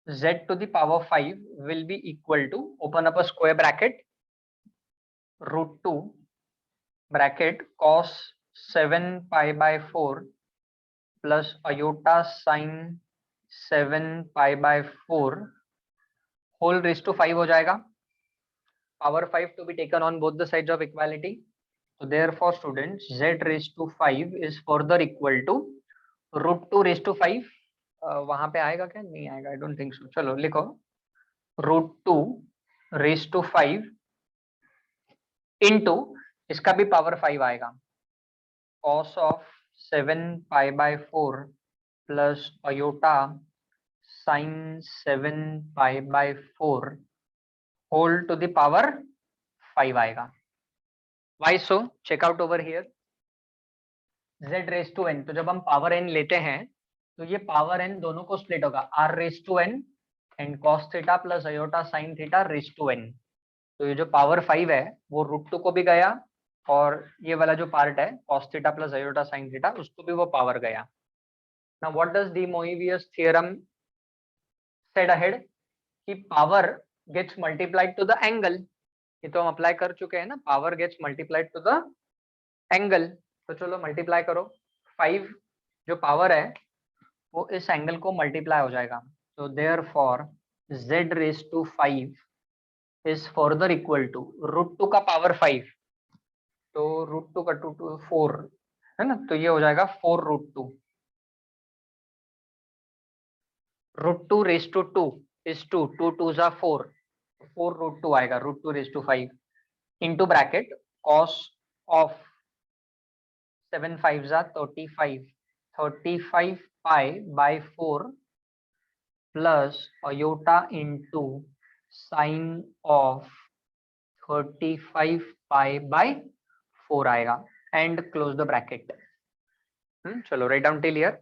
z to the power 5 will be equal to, open up a square bracket, √2 bracket cos 7 pi by 4 plus iota sin 7 pi by 4 whole raised to 5 हो जाएगा। power 5 to be taken on both the sides of equality. So therefore students z raised to 5 is further equal to √2 raised to 5 वहां पे आएगा क्या? नहीं आएगा, I don't think so. चलो लिखो √2 raised to 5 इंटू, इसका भी पावर 5 आएगा, cos of 7 pi/4 plus iota sin 7 pi/4 whole to the power 5 आएगा। Why so? Check out over here. Z raised to n, तो जब हम पावर n लेते हैं तो ये पावर n दोनों को स्प्लिट होगा, r raised to n and cos theta plus iota sin theta raised to n। तो ये जो पावर 5 है वो √2 को भी गया, और ये वाला जो पार्ट है cos theta plus iota sin theta, उसको भी वो पावर गया। Now what does De Moivre's theorem said ahead? कि power gets multiplied to the angle। ये तो हम अप्लाई कर चुके हैं ना, power gets multiplied to the angle. तो चलो मल्टीप्लाई करो, 5 जो पावर है वो इस एंगल को मल्टीप्लाई हो जाएगा। तो therefore z raise to 5 is further equal to √2 का पावर 5, तो √2 का 2 4 है ना, तो ये हो जाएगा 4√2। √2 रेज टू 2 इज 2, 2 2 जा 4, 4√2 आएगा, √2 raise to 5 into bracket cos of 7 5 जा 35, 35 pi/4 plus iota into sine of 35 pi/4 आएगा एंड क्लोज द ब्रैकेट। चलो राइट डाउन टिल हियर।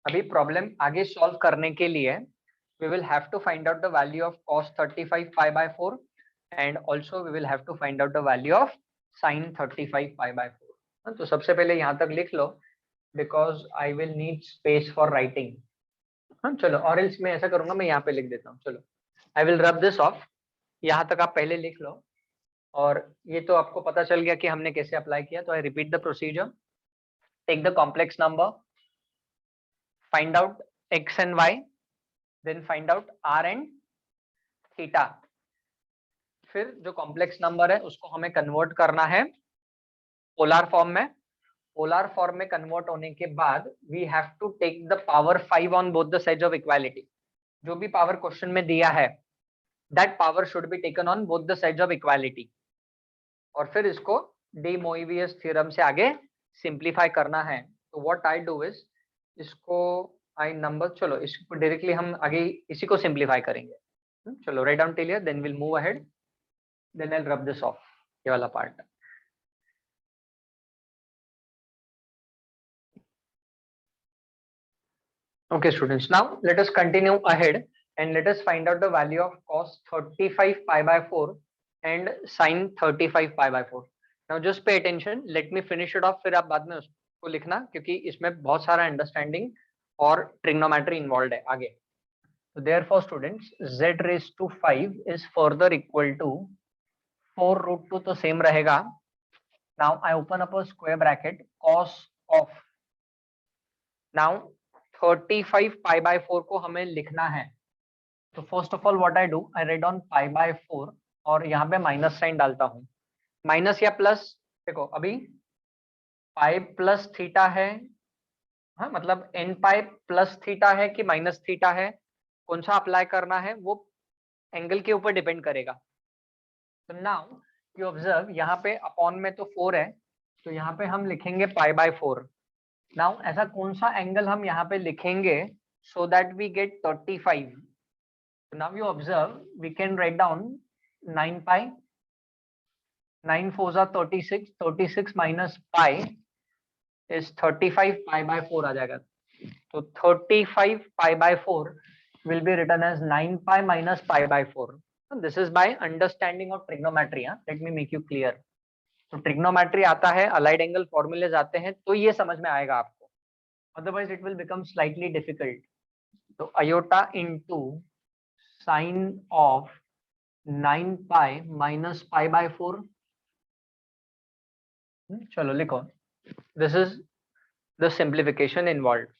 अभी प्रॉब्लम आगे सॉल्व करने के लिए we will have to find out the value of cos 35 pi/4 and also we will have to find out the value of sin 35 pi/4। तो सबसे पहले यहाँ तक लिख लो, because I will need space for writing। चलो, और else मैं ऐसा करूंगा, मैं यहाँ पे लिख देता हूँ। चलो, I will rub this off। यहाँ तक आप पहले लिख लो, और ये तो आपको पता चल गया कि हमने कैसे अप्लाई किया। तो I repeat the procedure। Take the complex number, find out x and y, then find out r and theta। फिर जो कॉम्प्लेक्स नंबर है उसको हमें कन्वर्ट करना है पोलर फॉर्म में। पोलर फॉर्म में कन्वर्ट होने के बाद we have to take the power 5 on both the sides of equality. जो भी पावर क्वेश्चन में दिया है that power should be taken on both the sides of equality, और फिर इसको डी मोइवियस थ्योरम से आगे सिंप्लीफाई करना है। तो व्हाट आई डू इज, इसको आई नंबर, चलो इसको डायरेक्टली हम आगे इसी को सिंप्लीफाई करेंगे। चलो right down till here, then will move ahead, then I will rub this off, ये वाला part. Okay students, now let us continue ahead and let us find out the value of cos 35 pi/4 and sin 35 pi/4। Now just pay attention, let me finish it off, फिर आप बाद में उसको लिखना, क्योंकि इसमें बहुत सारा अंडरस्टैंडिंग और ट्रिग्नोमेट्री इन्वॉल्व है आगे। So therefore students, z raised to 5 is further equal to 4√2, तो सेम रहेगा। Now I open up a square bracket, cos of, now 35 pi/4 को हमें लिखना है। तो first of all what I do, I write down pi/4 और यहाँ पे माइनस साइन डालता हूँ, माइनस या प्लस। देखो अभी पाई प्लस थीटा है, हाँ मतलब n पाई प्लस थीटा है कि माइनस थीटा है, कौन सा अप्लाई करना है वो एंगल के ऊपर डिपेंड करेगा। तो नाउ यू ऑब्जर्व, यहाँ पे अपॉन में तो 4 है, तो यहाँ पे हम लिखेंगे pi/4। नाउ ऐसा कौन सा एंगल हम यहाँ पे लिखेंगे so that we get 35। so now you observe, we can write down 9 pi, 9 4 are 36, 36 minus pi is 35 pi/4 आ जाएगा। तो 35 pi/4 will be written as 9 pi minus pi/4। this is by understanding of trigonometry। let me make you clear। तो trigonometry आता है, allied angle formulas आते हैं, तो ये समझ में आएगा आपको, otherwise it will become slightly difficult। तो iota into sine of 9 pi minus pi/4। चलो लिखो, this is the simplification involved।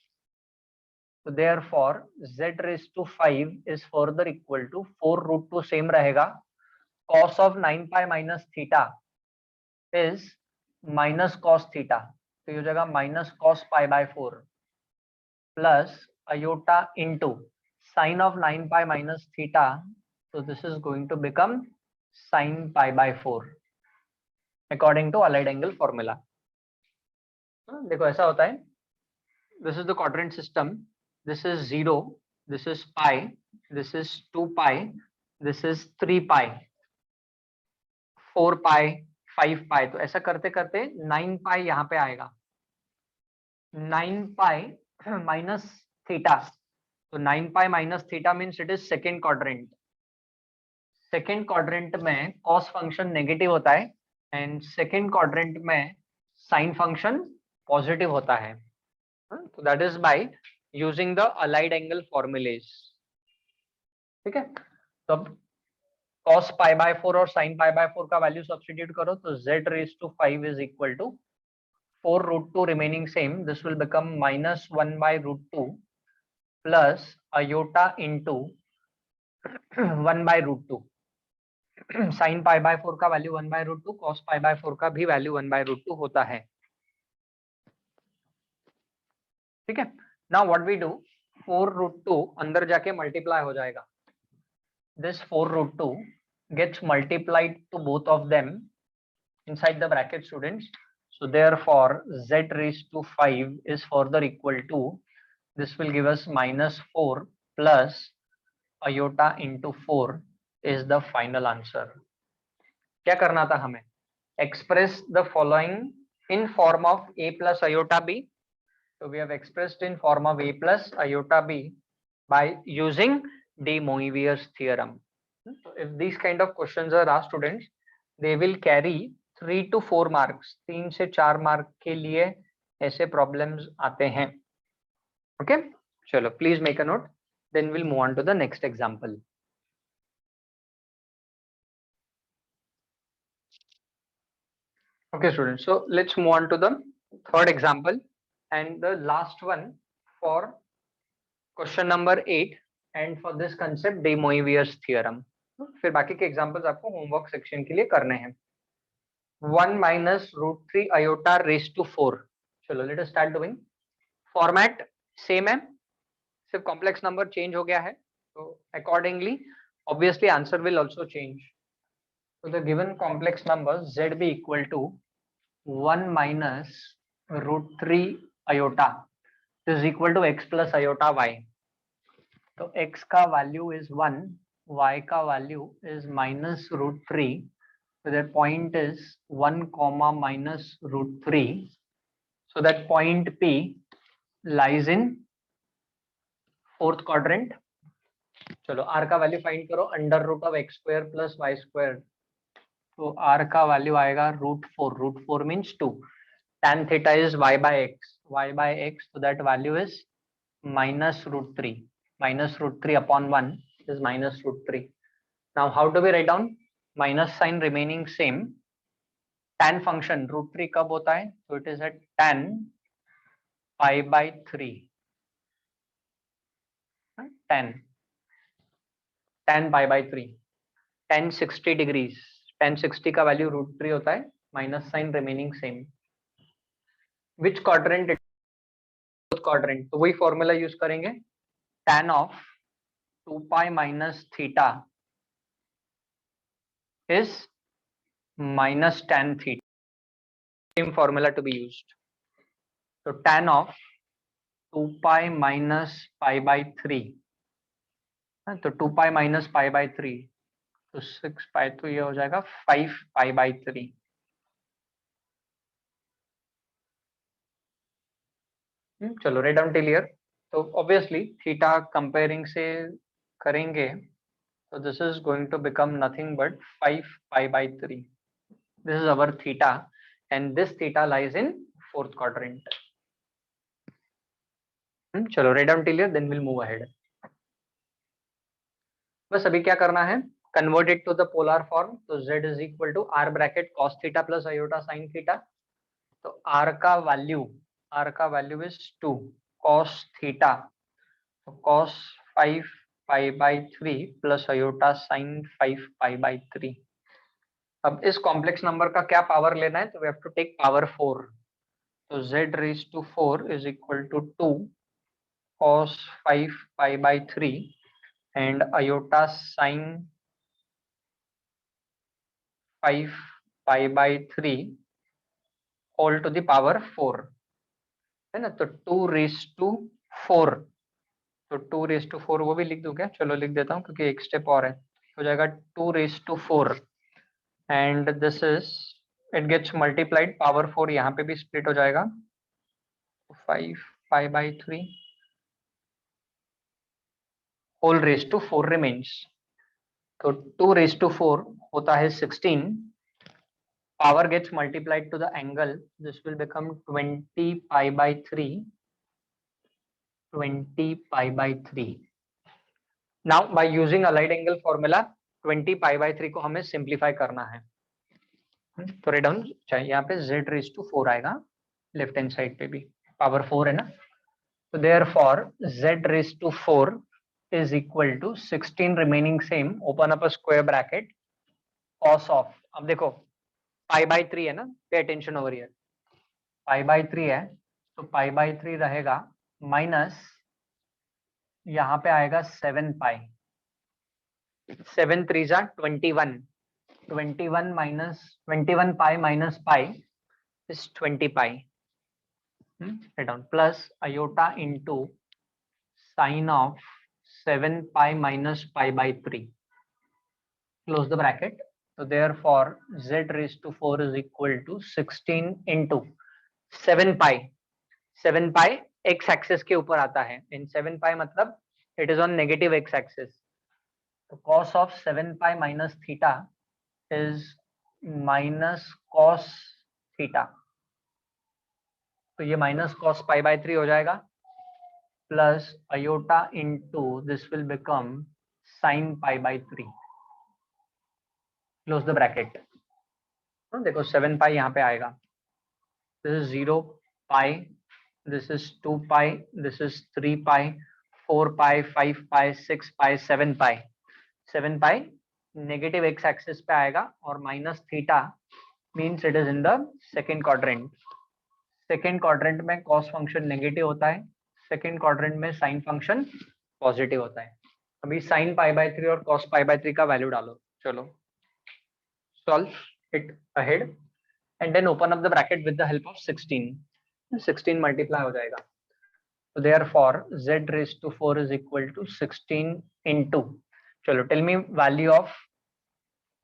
so therefore z raised to 5 is further equal to 4√2, same रहेगा, cos of 9 pi minus theta is minus cos theta, तो ये हो जाएगा minus cos pi/4 plus iota into sine of 9 pi minus theta. So this is going to become sine pi by 4 according to allied angle formula. देखो ऐसा होता है, this is the quadrant system, this is 0, this is pi, this is 2 pi, this is 3 pi, 4 pi, 5 pi. तो ऐसा करते करते 9 pi यहाँ पे आएगा, 9 pi minus theta. तो 9 pi minus theta means it is second quadrant. Second quadrant में cos function negative होता है एंड सेकेंड क्वाड्रेंट में साइन फंक्शन पॉजिटिव होता है. तो that is by using the allied angle formulas. ठीक है, तो अब cos पाई बाय 4 और sin पाई बाय 4 का वैल्यू सब्स्टिट्यूट करो तो z raise to 5 is equal to 4 root 2 remaining same. This will become minus 1 by root 2 plus iota into 1 by root 2. Sine pi by 4 का value 1 by root 2, cos pi by 4 का भी value 1 by root 2 होता है. ठीक है, now what we do, 4 root 2 अंदर जाके multiply हो जाएगा. This 4 root 2 gets multiplied to both of them inside the bracket, students. So therefore z raised to 5 is further equal to, this will give us minus 4 plus iota into 4 is the final answer. क्या करना था हमें, express the following in form of a plus iota b. So we have expressed in form of a plus iota b by using de Moivre's theorem. So if these kind of questions are asked, students, they will carry 3 to 4 marks. 3 से 4 mark के लिए ऐसे problems आते हैं. Okay, चलो please make a note, then will move on to the next example. Okay students, so let's move on to the third example and the last one for question number 8 and for this concept de Moivre's theorem. फिर बाकी के examples आपको homework section के लिए करने हैं. 1 minus root 3 iota raised to 4. चलो let us start doing. Format same है, सिर्फ कॉम्प्लेक्स नंबर चेंज हो गया है, तो accordingly obviously answer will also change. So the given complex number zb equal to 1 minus root 3 iota is equal to x plus iota y. तो x का value is 1, y का value is minus root 3. So that point is 1 comma minus root 3. So that point P lies in fourth quadrant. चलो r का value find करो, under root of x square plus y square. तो r का value आएगा root 4. Root 4 means 2. tan theta is y by x, so that value is minus root 3. Minus root 3 upon 1 is minus root 3. Now how do we write down? Minus sign remaining same. Tan function root 3 कब होता है, so it is at tan pi by 3. tan pi by 3, tan 60 degrees. tan 60 का value root 3 होता है, minus sine remaining same. Which quadrant? Quadrant, तो वही formula use करेंगे. tan of 2 pi minus theta is minus tan theta. Same formula to be used. So tan of 2 pi minus pi by 3. तो 2 pi minus pi by 3, तो 6 pi, तो ये हो जाएगा 5 pi by 3. चलो राइट डाउन टिल हियर. तो obviously theta comparing से करेंगे so this is going to become nothing but 5 pi by 3. This is our theta and this theta lies in fourth quadrant. चलो right down till here, then will move ahead. बस अभी क्या करना है, convert it to the polar form. तो z is equal to r bracket cos theta plus iota sin theta. तो r का value is 2 cos theta, तो cos 5 pi by 3 plus iota sin 5 pi by 3. अब इस complex number का क्या power लेना है, तो we have to take power 4. तो z raised to 4 is equal to 2 cos 5 pi by 3 and iota sin 5 pi by 3 whole to the power 4 है ना। तो 2 रेज टू 4, तो 2 रेज टू 4 वो भी लिख दूं क्या? चलो लिख देता हूँ क्योंकि एक स्टेप और है। हो जाएगा 2 raise to 4 and this is, it gets multiplied, power 4 यहाँ पे भी स्प्लिट हो जाएगा, 5 pi by 3 whole raise to 4 remains. तो 2 रेज टू 4 होता है 16, power gets multiplied to the angle, this will become 20 pi by 3, 20 pi by 3. Now by using allied angle formula 20 pi by 3 को हमें सिंप्लीफाई करना है। तो रेड डाउन चाहिए, यहाँ पे z रेज टू 4 आएगा, लेफ्ट हैंड साइड पे भी पावर 4 है ना। तो therefore z raise to 4 is equal to 16 remaining same, open up a square bracket, cos of, अब देखो पाई बाई 3 है ना, pay attention over here, pi by 3 है तो पाई बाई 3 रहेगा माइनस, यहाँ पे आएगा 7 पाई, 7 3 जा 21, 21 minus 21 pi minus pi is 20 pi, down plus iota into sine of 7 pi minus pi by 3, close the bracket. So therefore z raised to 4 is equal to 16 into 7 pi, 7 pi x axis के ऊपर आता है, in 7 pi मतलब it is on negative x axis, तो cos of 7 pi minus theta is minus cos theta, तो ये minus cos pi by 3 हो जाएगा, plus iota into this will become sin pi by 3, close the bracket. तो देखो 7 pi यहाँ पे आएगा, this is 0 pi, this is 2 pi, this is 3 pi, 4 pi, 5 pi, 6 pi, 7 pi, 7 pi negative x axis पे आएगा और minus theta means it is in the second quadrant. Second quadrant में cos function negative होता है, second quadrant में sine function positive होता है। अभी साइन पाई बाय 3 और कॉस पाई बाय 3 का वैल्यू डालो, चलो solve it ahead and then open up the bracket with the help of 16, 16 multiply हो जाएगा। So therefore z raised to 4 is equal to 16 into, चलो tell me value of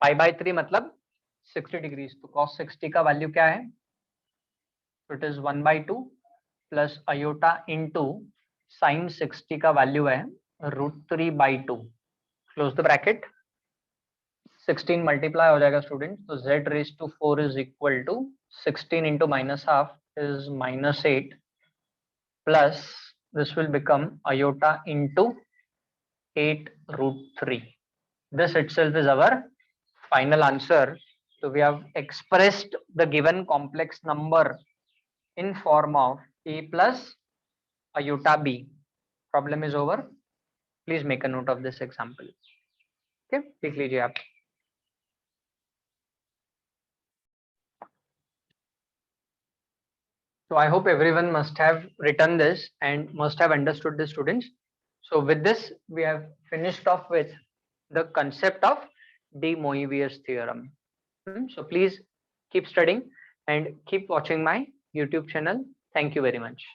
pi by 3 मतलब 60 degrees, तो cos 60 का value क्या है? तो it is 1/2 plus iota into sine 60 का वैल्यू है √3/2, क्लोज द ब्रैकेट, 16 मल्टीप्लाई हो जाएगा स्टूडेंट, तो z raise to 4 is equal to 16 into minus half is -8 plus this will become iota into 8√3. This itself is our final answer. So we have expressed the given complex number in form of a plus iota b. Problem is over. Please make a note of this example. Okay, लिख लीजिए आप। So I hope everyone must have written this and must have understood this, students. So with this, we have finished off with the concept of de Moivre's theorem. So please keep studying and keep watching my YouTube channel. Thank you very much.